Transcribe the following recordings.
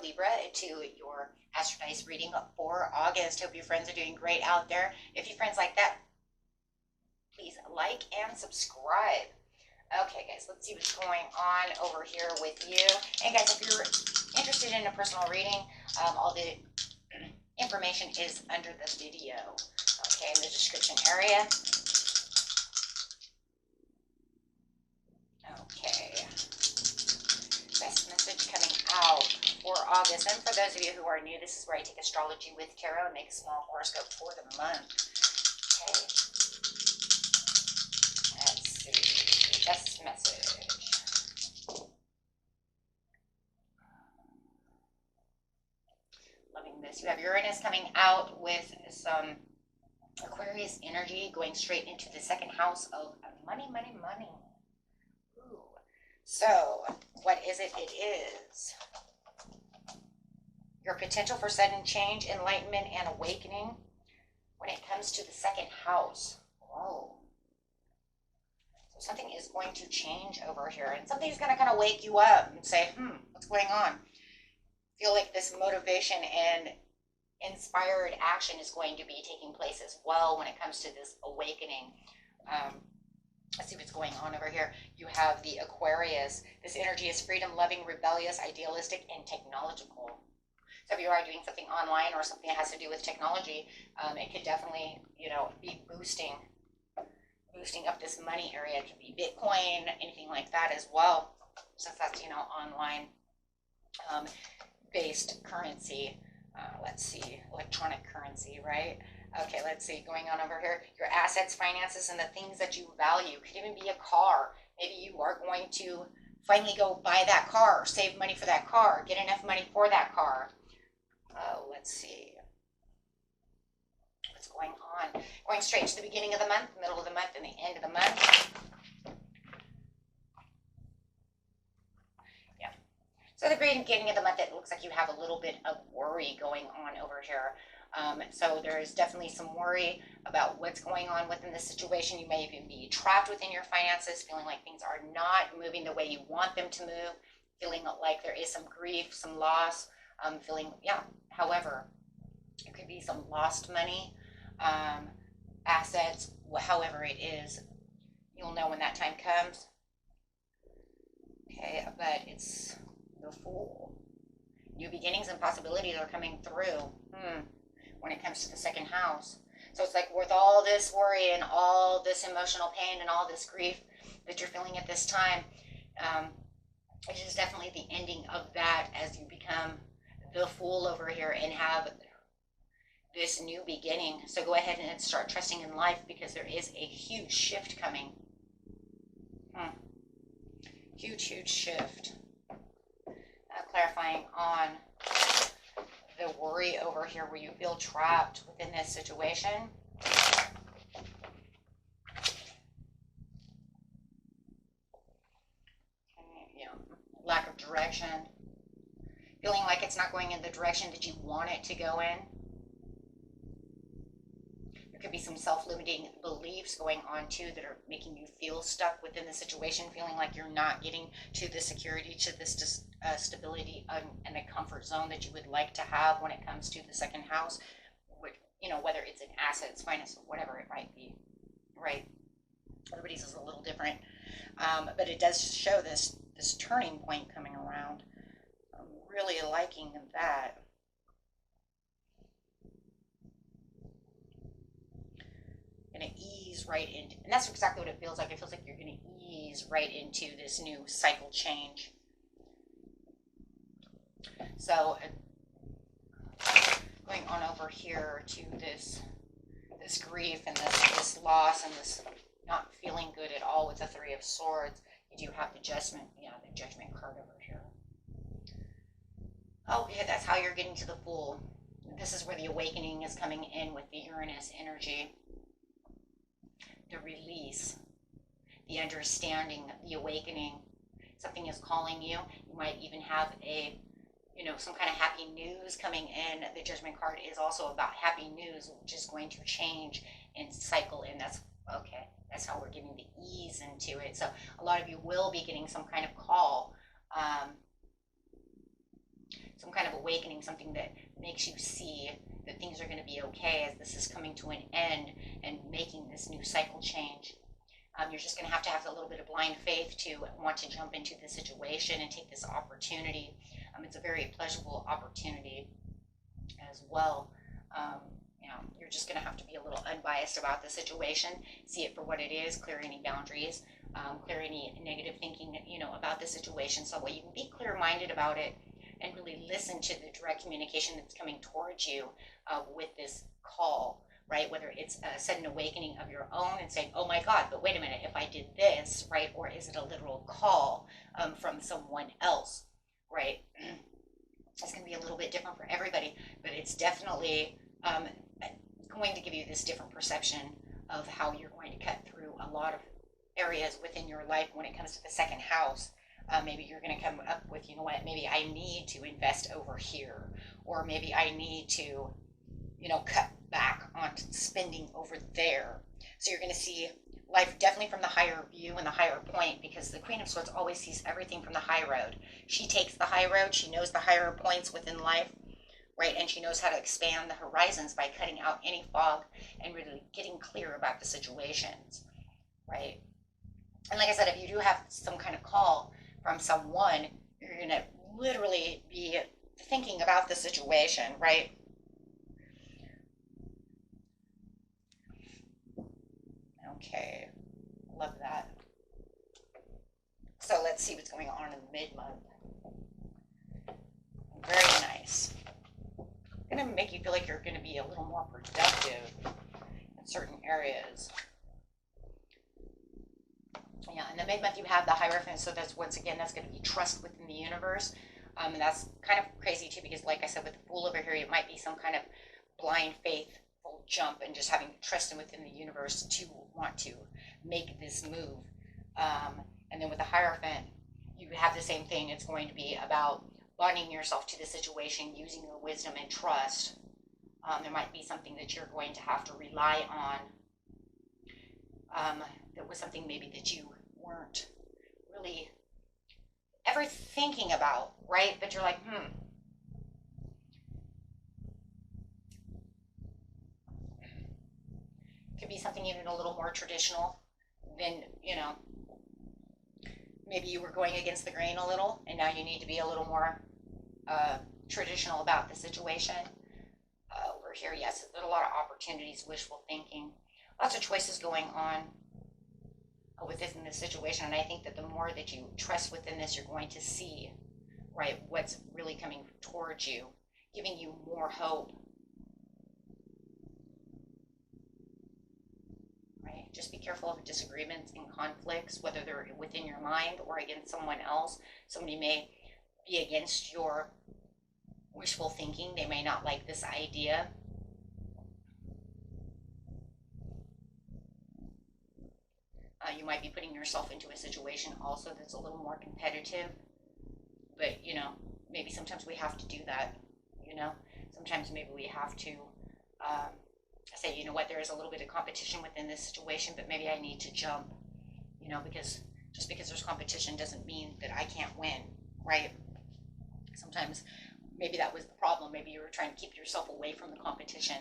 Libra, into your Astro Dice reading for August. Hope your friends are doing great out there. If you friends like that, please like and subscribe. Okay, guys, let's see what's going on over here with you. And guys, if you're interested in a personal reading, all the information is under the video, okay, in the description area. Okay, best message coming out for August. And for those of you who are new, this is where I take astrology with tarot and make a small horoscope for the month. Okay, let's see, best message. Loving this. You have Uranus coming out with some Aquarius energy going straight into the second house of money, money, money. Ooh. So, what is it? It is your potential for sudden change, enlightenment, and awakening when it comes to the second house. Whoa. So something is going to change over here, and something's going to kind of wake you up and say, what's going on? Feel like this motivation and inspired action is going to be taking place as well when it comes to this awakening. Let's see what's going on over here. You have the Aquarius. This energy is freedom-loving, rebellious, idealistic, and technological. So if you are doing something online or something that has to do with technology, it could definitely, be boosting up this money area. It could be Bitcoin, anything like that as well, since that's, online based currency. Let's see, electronic currency, right? Okay, let's see, going on over here, your assets, finances, and the things that you value. Could even be a car. Maybe you are going to finally go buy that car, save money for that car, get enough money for that car. Let's see, what's going on? Going straight to the beginning of the month, middle of the month, and the end of the month. So the beginning of the month, it looks like you have a little bit of worry going on over here. So there is definitely some worry about what's going on within the situation. You may even be trapped within your finances, feeling like things are not moving the way you want them to move, feeling like there is some grief, some loss, however, it could be some lost money, assets, however it is. You'll know when that time comes. Okay, but it's the Fool. New beginnings and possibilities are coming through when it comes to the second house. So it's like with all this worry and all this emotional pain and all this grief that you're feeling at this time, it is definitely the ending of that as you become the Fool over here and have this new beginning. So go ahead and start trusting in life, because there is a huge shift coming. Huge shift. Clarifying on the worry over here where you feel trapped within this situation. Lack of direction. Feeling like it's not going in the direction that you want it to go in. There could be some self-limiting beliefs going on too that are making you feel stuck within the situation, feeling like you're not getting to the security, to this stability and a comfort zone that you would like to have when it comes to the second house, which, whether it's in assets, finance, whatever it might be, right? Everybody's is a little different, but it does show this turning point coming around. I'm really liking that. Going to ease right into, and that's exactly what it feels like. It feels like you're going to ease right into this new cycle change. So going on over here to this grief and this loss and this not feeling good at all with the Three of Swords, you do have the Judgment card over here. Okay, that's how you're getting to the Fool. This is where the awakening is coming in with the Uranus energy. The release, the understanding, the awakening. Something is calling you. You might even have some kind of happy news coming in. The Judgment card is also about happy news, which is going to change and cycle in. That's how we're getting the ease into it. So a lot of you will be getting some kind of call, some kind of awakening, something that makes you see that things are going to be okay as this is coming to an end and making this new cycle change. You're just going to have a little bit of blind faith to want to jump into the situation and take this opportunity. It's a very pleasurable opportunity as well. You're just going to have to be a little unbiased about the situation, see it for what it is, clear any boundaries, clear any negative thinking, about the situation, so that you can be clear-minded about it and really listen to the direct communication that's coming towards you with this call, right? Whether it's a sudden awakening of your own and saying, oh my God, but wait a minute, if I did this, right? Or is it a literal call from someone else, right? It's going to be a little bit different for everybody, but it's definitely going to give you this different perception of how you're going to cut through a lot of areas within your life when it comes to the second house. Maybe you're going to come up with, you know what, maybe I need to invest over here, or maybe I need to, cut back on spending over there. So you're going to see life definitely from the higher view and the higher point, because the Queen of Swords always sees everything from the high road. She takes the high road. She knows the higher points within life, right? And she knows how to expand the horizons by cutting out any fog and really getting clear about the situations, right? And like I said, if you do have some kind of call from someone, you're going to literally be thinking about the situation, right? Okay, love that. So let's see what's going on in mid-month. Very nice. Going to make you feel like you're going to be a little more productive in certain areas. Yeah, in the mid-month you have the Hierophant, so that's, once again, that's going to be trust within the universe. And that's kind of crazy too, because like I said, with the Fool over here, it might be some kind of blind faithful jump and just having trust in within the universe to want to make this move. And then with the Hierophant, you have the same thing. It's going to be about bonding yourself to the situation, using your wisdom and trust. There might be something that you're going to have to rely on. That was something maybe that you weren't really ever thinking about, right? But you're like, Could be something even a little more traditional than, maybe you were going against the grain a little, and now you need to be a little more traditional about the situation. Over here, yes, there's a lot of opportunities, wishful thinking, lots of choices going on within this situation. And I think that the more that you trust within this, you're going to see, right, what's really coming towards you, giving you more hope. Right? Just be careful of disagreements and conflicts, whether they're within your mind or against someone else. Somebody may be against your wishful thinking. They may not like this idea. You might be putting yourself into a situation also that's a little more competitive, but maybe sometimes we have to do that. Sometimes maybe we have to say, you know what, there is a little bit of competition within this situation, but maybe I need to jump, because just because there's competition doesn't mean that I can't win, right? Sometimes maybe that was the problem. Maybe you were trying to keep yourself away from the competition.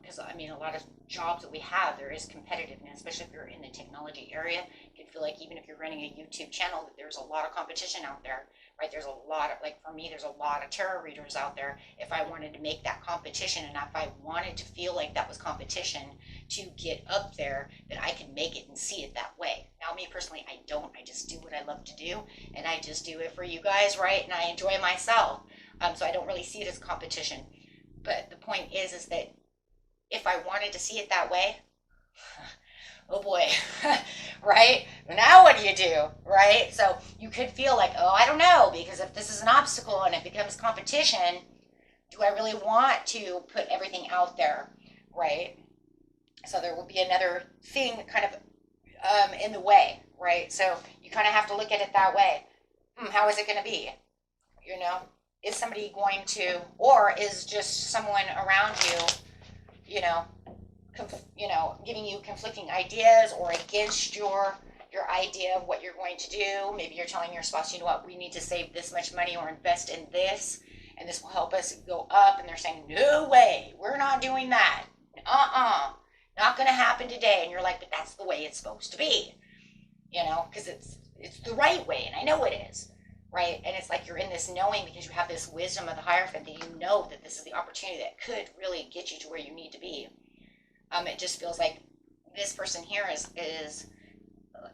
Because a lot of jobs that we have, there is competitiveness, especially if you're in the technology area. You can feel like even if you're running a YouTube channel, that there's a lot of competition out there, right? There's a lot of, like for me, there's a lot of tarot readers out there. If I wanted to make that competition, and if I wanted to feel like that was competition to get up there, then I could make it and see it that way. Now, me personally, I don't. I just do what I love to do, and I just do it for you guys, right? And I enjoy myself. So I don't really see it as competition. But the point is that if I wanted to see it that way, oh boy, right? Now what do you do, right? So you could feel like, oh, I don't know, because if this is an obstacle and it becomes competition, do I really want to put everything out there, right? So there will be another thing kind of in the way, right? So you kind of have to look at it that way. How is it going to be? Is somebody going to, or is just someone around you, giving you conflicting ideas or against your idea of what you're going to do? Maybe you're telling your spouse, you know what, we need to save this much money or invest in this, and this will help us go up. And they're saying, no way, we're not doing that. Not going to happen today. And you're like, but that's the way it's supposed to be, you know, because it's the right way, and I know it is, right? And it's like you're in this knowing because you have this wisdom of the Hierophant that you know that this is the opportunity that could really get you to where you need to be. It just feels like this person here is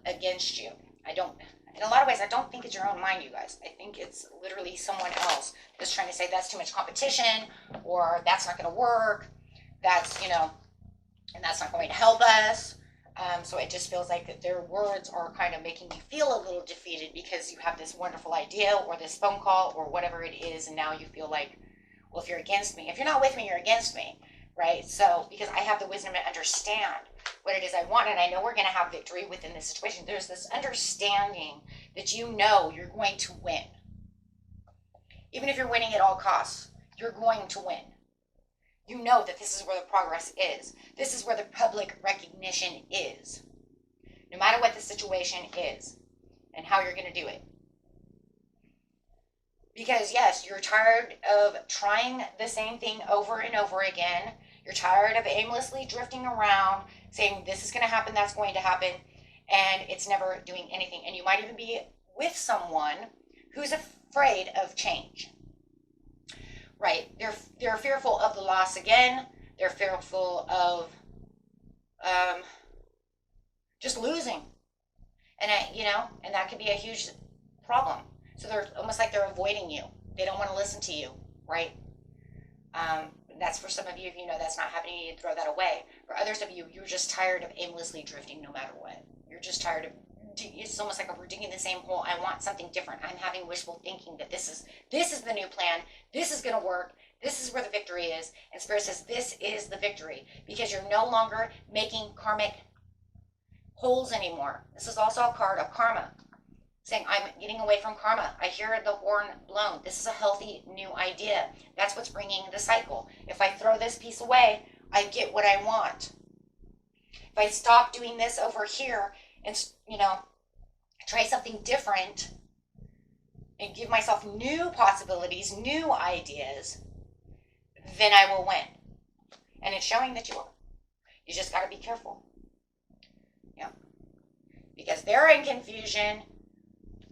against you. In a lot of ways, I don't think it's your own mind, you guys. I think it's literally someone else that's trying to say that's too much competition, or that's not going to work, that's, you know, and that's not going to help us. So it just feels like their words are kind of making you feel a little defeated because you have this wonderful idea or this phone call or whatever it is, and now you feel like, well, if you're against me, if you're not with me, you're against me, right? So because I have the wisdom to understand what it is I want, and I know we're going to have victory within this situation. There's this understanding that you know you're going to win. Even if you're winning at all costs, you're going to win. You know that this is where the progress is. This is where the public recognition is. No matter what the situation is and how you're going to do it. Because yes, you're tired of trying the same thing over and over again. You're tired of aimlessly drifting around saying this is going to happen, that's going to happen, and it's never doing anything. And you might even be with someone who's afraid of change. Right? They're fearful of the loss again. They're fearful of just losing. And and that could be a huge problem. So they're almost like they're avoiding you. They don't want to listen to you, right? That's for some of you, if you know that's not happening, you throw that away. For others of you, you're just tired of aimlessly drifting no matter what. You're just tired of, it's almost like we're digging the same hole. I want something different. I'm having wishful thinking that this is the new plan. This is going to work. This is where the victory is. And Spirit says this is the victory because you're no longer making karmic holes anymore. This is also a card of karma, saying I'm getting away from karma. I hear the horn blown. This is a healthy new idea. That's what's bringing the cycle. If I throw this piece away, I get what I want. If I stop doing this over here and, try something different and give myself new possibilities, new ideas, then I will win. And it's showing that you will. You just got to be careful. Yeah. Because they're in confusion,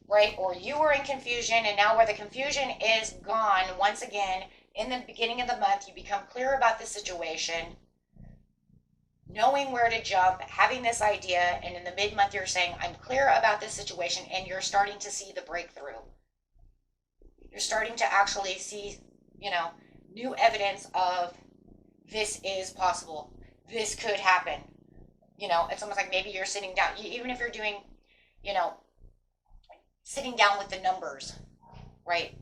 right? Or you were in confusion, and now where the confusion is gone, once again, in the beginning of the month, you become clear about the situation, knowing where to jump, having this idea, and in the mid-month you're saying, I'm clear about this situation, and you're starting to see the breakthrough. You're starting to actually see, new evidence of this is possible. This could happen. It's almost like maybe you're sitting down, even if you're doing, sitting down with the numbers, right?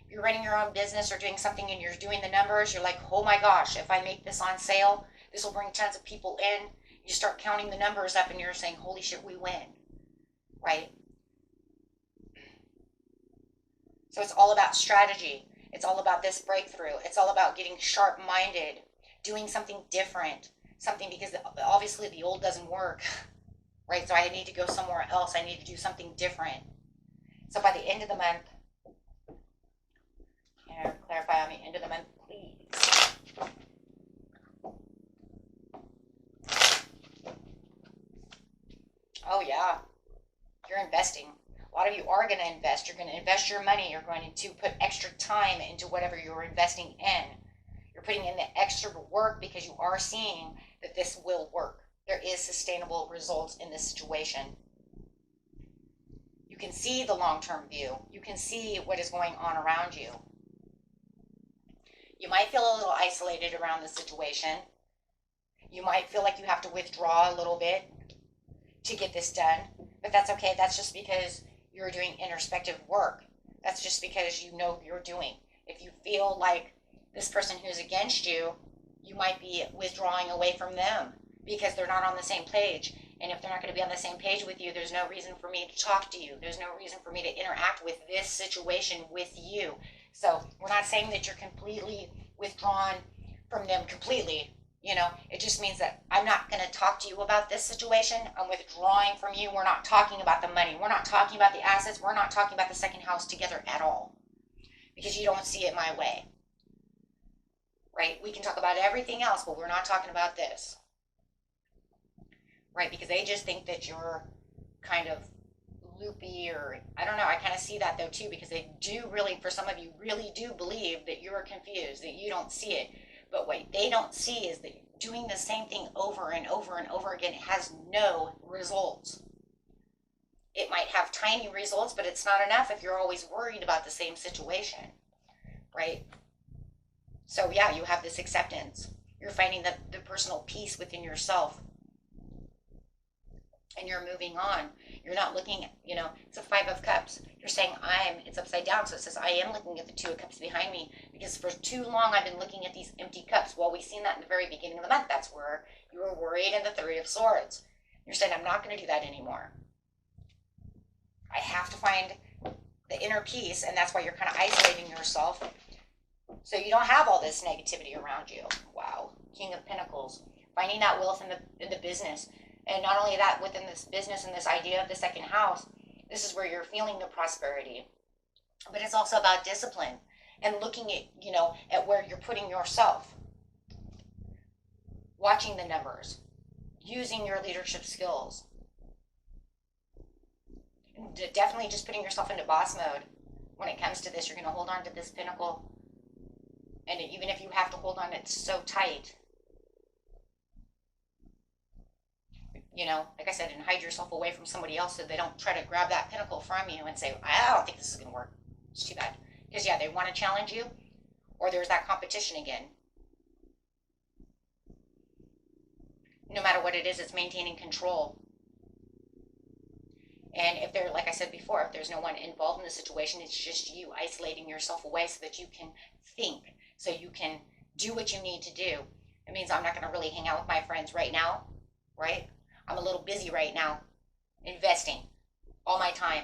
You're running your own business or doing something and you're doing the numbers. You're like, oh my gosh, if I make this on sale, this will bring tons of people in. You start counting the numbers up and you're saying, holy shit, we win, right? So it's all about strategy. It's all about this breakthrough. It's all about getting sharp-minded, doing something different, something because obviously the old doesn't work, right? So I need to go somewhere else. I need to do something different. So by the end of the month, clarify on the end of the month, please. Oh yeah, you're investing. A lot of you are going to invest. You're going to invest your money. You're going to put extra time into whatever you're investing in. You're putting in the extra work because you are seeing that this will work. There is sustainable results in this situation. You can see the long-term view. You can see what is going on around you. You might feel a little isolated around the situation. You might feel like you have to withdraw a little bit to get this done, but that's okay. That's just because you're doing introspective work. That's just because you know you're doing. If you feel like this person who's against you, you might be withdrawing away from them because they're not on the same page. And if they're not going to be on the same page with you, there's no reason for me to talk to you. There's no reason for me to interact with this situation with you. So we're not saying that you're completely withdrawn from them completely. It just means that I'm not going to talk to you about this situation. I'm withdrawing from you. We're not talking about the money. We're not talking about the assets. We're not talking about the second house together at all. because you don't see it my way, right? We can talk about everything else, but we're not talking about this, right? Because they just think that you're kind of loopy, or I don't know. I kind of see that though too, because they do really, for some of you, really do believe that you're confused, that you don't see it. But what they don't see is that doing the same thing over and over and over again has no results. It might have tiny results, but it's not enough if you're always worried about the same situation, right? So yeah, you have this acceptance. You're finding the personal peace within yourself, and you're moving on. You're not looking at, it's a 5 of Cups. You're saying it's upside down, so it says I am looking at the 2 of Cups behind me, because for too long I've been looking at these empty cups. Well, we've seen that in the very beginning of the month. That's where you were worried in the 3 of Swords. You're saying, I'm not going to do that anymore. I have to find the inner peace, and that's why you're kind of isolating yourself, so you don't have all this negativity around you. Wow. King of Pentacles. Finding that wealth in the business. And not only that, within this business and this idea of the second house, this is where you're feeling the prosperity. But it's also about discipline and looking at, at where you're putting yourself. Watching the numbers. Using your leadership skills. And definitely just putting yourself into boss mode. When it comes to this, you're going to hold on to this pentacle. And even if you have to hold on, it's so tight. Like I said, and hide yourself away from somebody else so they don't try to grab that pinnacle from you and say, I don't think this is going to work. It's too bad. Because, yeah, they want to challenge you, or there's that competition again. No matter what it is, it's maintaining control. And if they're, like I said before, if there's no one involved in the situation, it's just you isolating yourself away so that you can think, so you can do what you need to do. It means I'm not going to really hang out with my friends right now, right? I'm a little busy right now, investing all my time.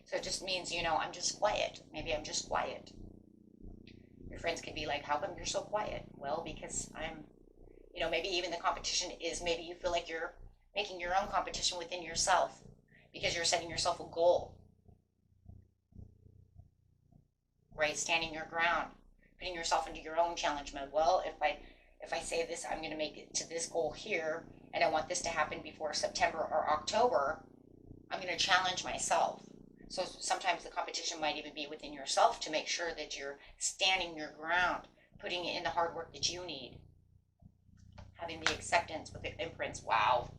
So it just means, I'm just quiet. Maybe I'm just quiet. Your friends could be like, how come you're so quiet? Well, because I'm, maybe even the competition is, maybe you feel like you're making your own competition within yourself because you're setting yourself a goal. Right? Standing your ground, putting yourself into your own challenge mode. Well, if I say this, I'm going to make it to this goal here, and I want this to happen before September or October, I'm going to challenge myself. So sometimes the competition might even be within yourself to make sure that you're standing your ground, putting in the hard work that you need. Having the acceptance with the Empress. Wow.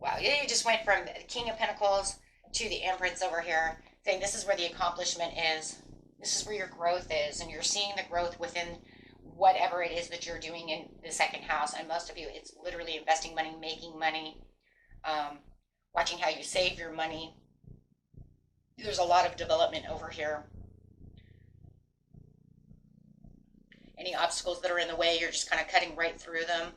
Wow. You just went from the King of Pentacles to the Empress over here, saying this is where the accomplishment is. This is where your growth is, and you're seeing the growth within whatever it is that you're doing in the second house. And most of you, it's literally investing money, making money, watching how you save your money. There's a lot of development over here. Any obstacles that are in the way, you're just kind of cutting right through them.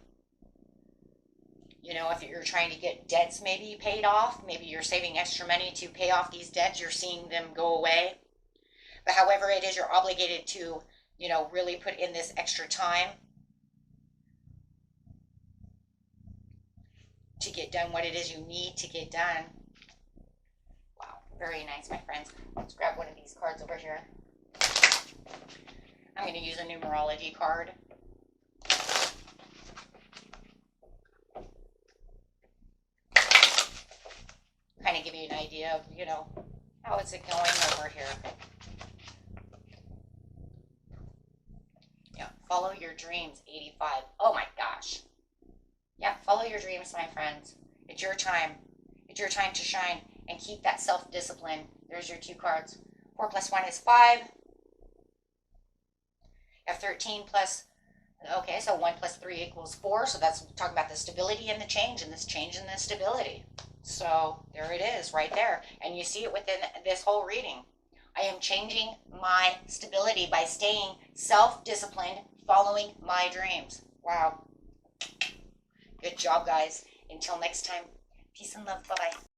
If you're trying to get debts maybe paid off, maybe you're saving extra money to pay off these debts, you're seeing them go away. But however it is, you're obligated to really put in this extra time to get done what it is you need to get done. Wow, very nice, my friends. Let's grab one of these cards over here. I'm going to use a numerology card. Kind of give you an idea of, how is it going over here. Yeah, follow your dreams, 85. Oh my gosh. Yeah, follow your dreams, my friends. It's your time. It's your time to shine and keep that self-discipline. There's your 2 cards. 4 plus 1 is 5. You have 13 plus, okay, so 1 plus 3 equals 4. So that's talking about the stability and the change, and this change and the stability. So there it is right there. And you see it within this whole reading. I am changing my stability by staying self-disciplined, following my dreams. Wow. Good job, guys. Until next time, peace and love. Bye-bye.